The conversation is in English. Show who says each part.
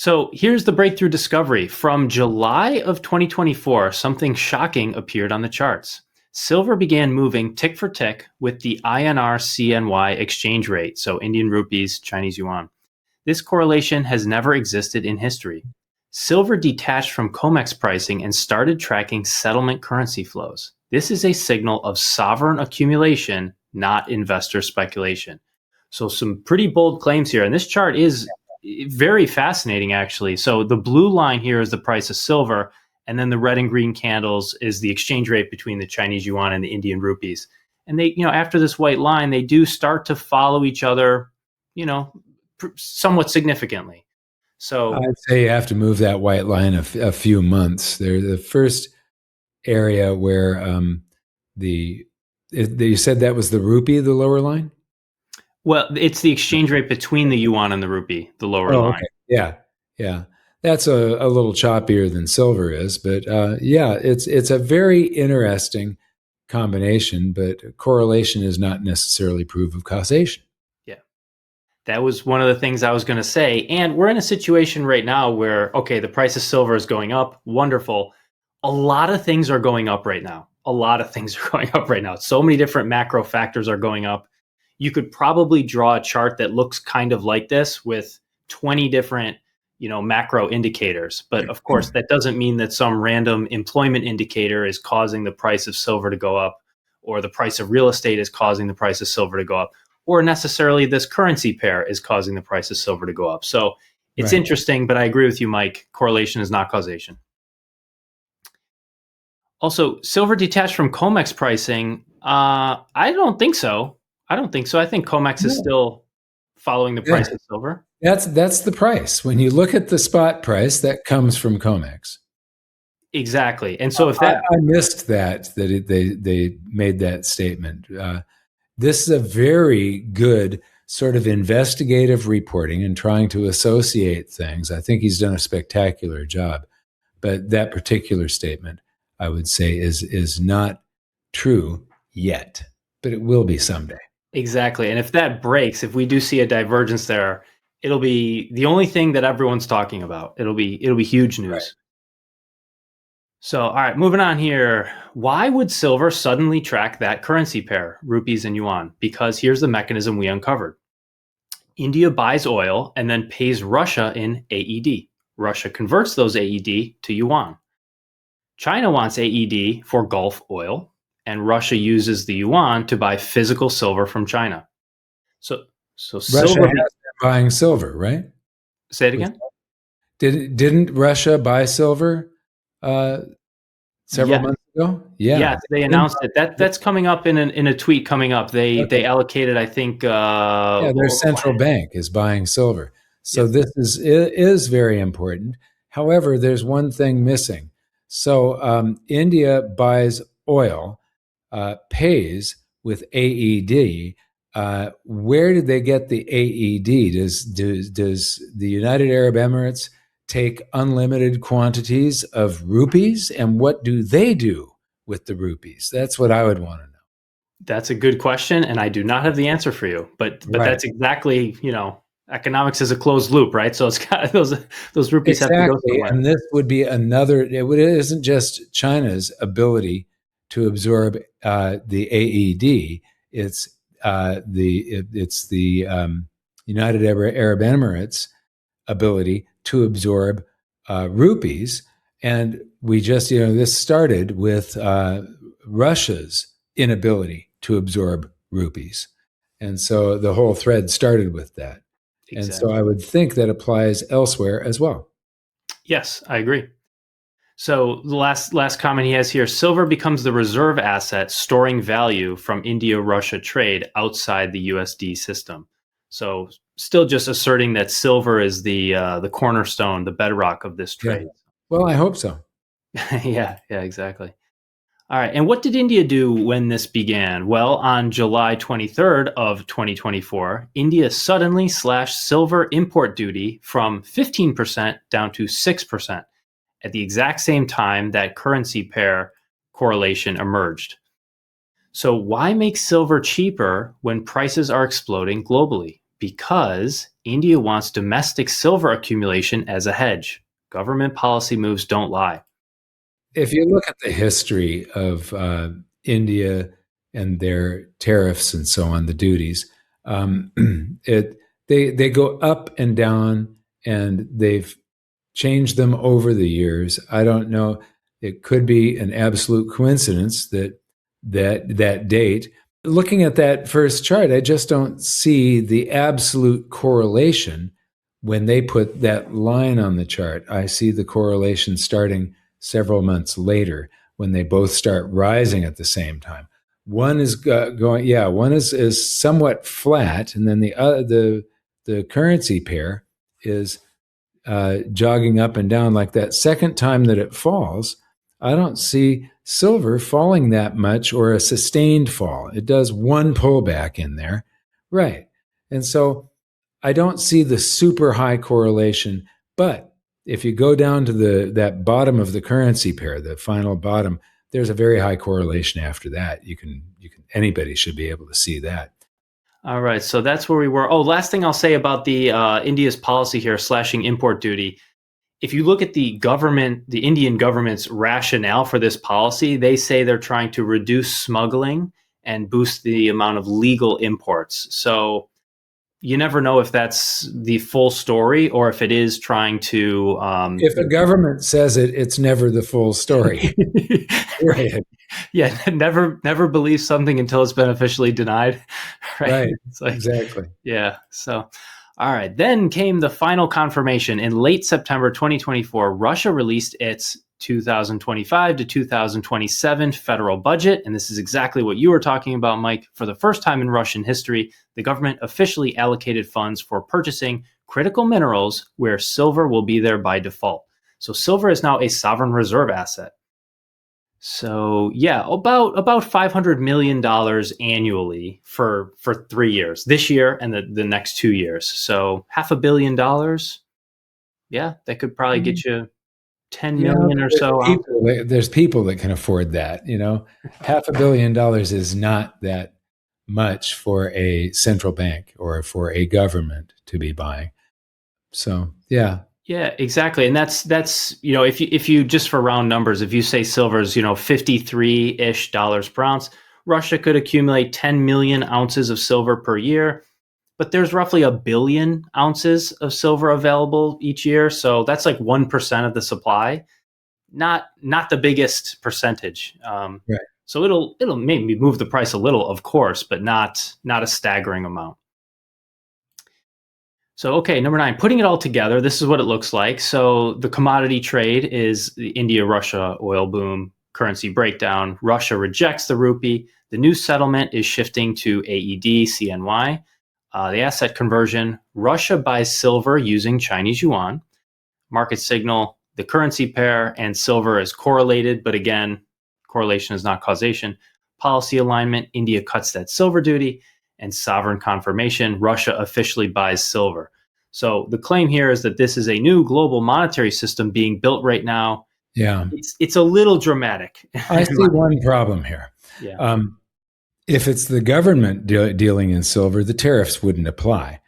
Speaker 1: So here's the breakthrough discovery. From July of 2024, something shocking appeared on the charts. Silver began moving tick for tick with the INR CNY exchange rate, so Indian rupees, Chinese yuan. This correlation has never existed in history. Silver detached from COMEX pricing and started tracking settlement currency flows. This is a signal of sovereign accumulation, not investor speculation. So some pretty bold claims here. And this chart is very fascinating, actually. So the blue line here is the price of silver, and then the red and green candles is the exchange rate between the Chinese yuan and the Indian rupees. And they, after this white line, they do start to follow each other, somewhat significantly. So
Speaker 2: I'd say you have to move that white line a few months. They're the first area where you said that was the rupee, the lower line?
Speaker 1: Well, it's the exchange rate between the yuan and the rupee, the lower line.
Speaker 2: Okay. Yeah. That's a little choppier than silver is, but it's a very interesting combination, but correlation is not necessarily proof of causation.
Speaker 1: Yeah. That was one of the things I was going to say. And we're in a situation right now where, okay, the price of silver is going up. Wonderful. A lot of things are going up right now. So many different macro factors are going up. You could probably draw a chart that looks kind of like this with 20 different, macro indicators. But of course, that doesn't mean that some random employment indicator is causing the price of silver to go up, or the price of real estate is causing the price of silver to go up, or necessarily this currency pair is causing the price of silver to go up. So it's interesting, but I agree with you, Mike. Correlation is not causation. Also, silver detached from COMEX pricing, I don't think so. I think COMEX is still following the price of silver.
Speaker 2: That's the price. When you look at the spot price, that comes from COMEX.
Speaker 1: Exactly. And so if that...
Speaker 2: I missed they made that statement. This is a very good sort of investigative reporting and trying to associate things. I think he's done a spectacular job. But that particular statement, I would say, is not true yet, but it will be someday.
Speaker 1: Exactly. And if that breaks, if we do see a divergence there, it'll be the only thing that everyone's talking about. It'll be huge news. Right. So, all right, moving on here. Why would silver suddenly track that currency pair, rupees and yuan? Because here's the mechanism we uncovered. India buys oil and then pays Russia in AED. Russia converts those AED to yuan. China wants AED for Gulf oil, and Russia uses the yuan to buy physical silver from China. So
Speaker 2: Russia has been buying silver, right?
Speaker 1: Say it again.
Speaker 2: Didn't Russia buy silver several months ago?
Speaker 1: Yeah, they announced it. That's coming up in a tweet coming up. They allocated, I think.
Speaker 2: Their central bank is buying silver. So this is very important. However, there's one thing missing. So India buys oil, pays with AED. Where did they get the AED? Does the United Arab Emirates take unlimited quantities of rupees? And what do they do with the rupees? That's what I would want to know.
Speaker 1: That's a good question, and I do not have the answer for you. But that's exactly, economics is a closed loop, right? So it's got those rupees have to go somewhere.
Speaker 2: And this would be another. It isn't just China's ability to absorb the AED. It's the United Arab Emirates' ability to absorb rupees, and we just this started with Russia's inability to absorb rupees, and so the whole thread started with that. Exactly. And so I would think that applies elsewhere as well.
Speaker 1: Yes, I agree. So the last comment he has here, silver becomes the reserve asset storing value from India-Russia trade outside the USD system. So still just asserting that silver is the cornerstone, the bedrock of this trade.
Speaker 2: Yeah. Well, I hope so.
Speaker 1: Yeah, exactly. All right. And what did India do when this began? Well, on July 23rd of 2024, India suddenly slashed silver import duty from 15% down to 6%. At the exact same time that currency pair correlation emerged. So why make silver cheaper when prices are exploding globally? Because India wants domestic silver accumulation as a hedge. Government policy moves don't lie.
Speaker 2: If you look at the history of India and their tariffs and so on, the duties, um, they go up and down, and they've changed them over the years. I don't know. It could be an absolute coincidence that date. Looking at that first chart, I just don't see the absolute correlation when they put that line on the chart. I see the correlation starting several months later when they both start rising at the same time. One is going, yeah, one is somewhat flat, and then the currency pair is jogging up and down like that. Second time that it falls, I don't see silver falling that much or a sustained fall. It does one pullback in there, right? And so I don't see the super high correlation, but if you go down to that bottom of the currency pair, the final bottom, there's a very high correlation after that. Anybody should be able to see that.
Speaker 1: All right, so that's where we were. Oh, last thing I'll say about the India's policy here, slashing import duty. If you look at the Indian government's rationale for this policy, they say they're trying to reduce smuggling and boost the amount of legal imports. So you never know if that's the full story or if it is trying to.
Speaker 2: If the government says it, it's never the full story.
Speaker 1: Right. Yeah, never believe something until it's been officially denied.
Speaker 2: Right.
Speaker 1: It's like,
Speaker 2: exactly.
Speaker 1: Yeah. So, all right. Then came the final confirmation in late September 2024. Russia released its 2025 to 2027 federal budget. And this is exactly what you were talking about, Mike. For the first time in Russian history, the government officially allocated funds for purchasing critical minerals where silver will be there by default. So silver is now a sovereign reserve asset. So yeah, about $500 million annually for 3 years, this year and the next 2 years. So $500 million. Yeah, that could probably get you 10 million or so.
Speaker 2: There's people that can afford that. $500 million is not that much for a central bank or for a government to be buying. So yeah.
Speaker 1: Yeah, exactly. And that's if you just for round numbers, if you say silver is 53-ish dollars per ounce, Russia could accumulate 10 million ounces of silver per year, but there's roughly 1 billion ounces of silver available each year, so that's like 1% of the supply. Not the biggest percentage. Right. So it'll maybe move the price a little, of course, but not a staggering amount. So, okay, number 9, putting it all together, this is what it looks like. So the commodity trade is the India-Russia oil boom, currency breakdown. Russia rejects the rupee. The new settlement is shifting to AED, CNY. The asset conversion, Russia buys silver using Chinese yuan. Market signal, the currency pair and silver is correlated, but again, correlation is not causation. Policy alignment, India cuts that silver duty. And sovereign confirmation, Russia officially buys silver. So the claim here is that this is a new global monetary system being built right now.
Speaker 2: Yeah.
Speaker 1: It's a little dramatic.
Speaker 2: I see one problem here.
Speaker 1: Yeah.
Speaker 2: If it's the government dealing in silver, the tariffs wouldn't apply.